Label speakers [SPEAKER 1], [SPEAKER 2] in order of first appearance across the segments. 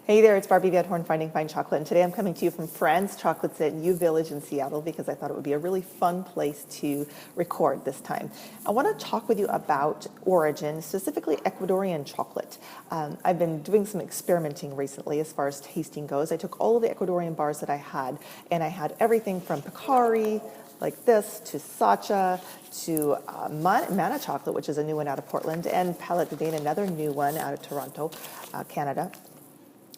[SPEAKER 1] Hey there, it's Barbie Vedhorn, Finding Fine Chocolate, and today I'm coming to you from Franz Chocolates at U Village in Seattle because I thought it would be a really fun place to record this time. I want to talk with you about origin, specifically Ecuadorian chocolate. I've been doing some experimenting recently as far as tasting goes. I took all of the Ecuadorian bars that I had, and I had everything from Picari, like this, to Sacha, to Mana Chocolate, which is a new one out of Portland, and Palette de Dane, another new one out of Toronto, Canada.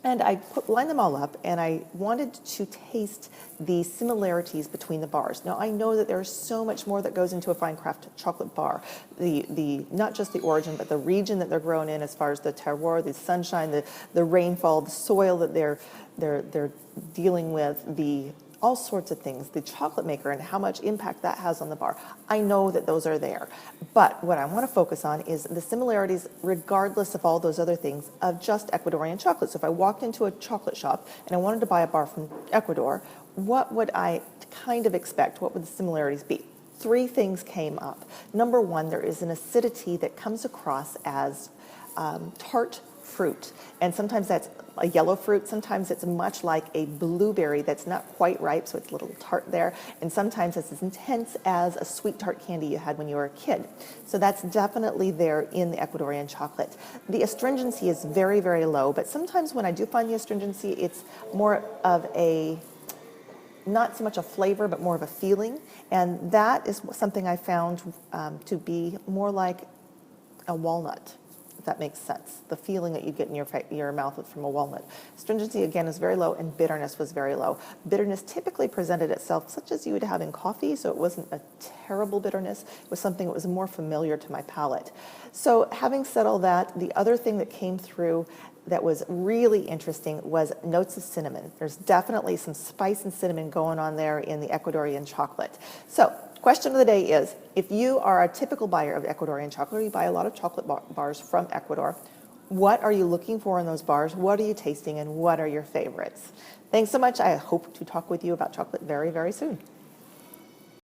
[SPEAKER 1] And I lined them all up, and I wanted to taste the similarities between the bars. Now, I know that there's so much more that goes into a fine craft chocolate bar. The not just the origin, but the region that they're grown in, as far as the terroir, the sunshine, the rainfall, the soil that they're dealing with, all sorts of things, the chocolate maker and how much impact that has on the bar. I know that those are there. But what I want to focus on is the similarities, regardless of all those other things, of just Ecuadorian chocolate. So if I walked into a chocolate shop and I wanted to buy a bar from Ecuador, what would I kind of expect? What would the similarities be? Three things came up. Number one, there is an acidity that comes across as tart fruit, and sometimes that's a yellow fruit, sometimes it's much like a blueberry that's not quite ripe, so it's a little tart there, and sometimes it's as intense as a sweet tart candy you had when you were a kid. So that's definitely there in the Ecuadorian chocolate. The astringency is very, very low, but sometimes when I do find the astringency, it's more of a, not so much a flavor, but more of a feeling, and that is something I found to be more like a walnut. That makes sense. The feeling that you get in your mouth from a walnut. Stringency, again, is very low, and bitterness was very low. Bitterness typically presented itself such as you would have in coffee, so it wasn't a terrible bitterness. It was something that was more familiar to my palate. So having said all that, the other thing that came through that was really interesting was notes of cinnamon. There's definitely some spice and cinnamon going on there in the Ecuadorian chocolate. So question of the day is, if you are a typical buyer of Ecuadorian chocolate, or you buy a lot of chocolate bars from Ecuador, what are you looking for in those bars? What are you tasting, and what are your favorites? Thanks so much. I hope to talk with you about chocolate very, very soon.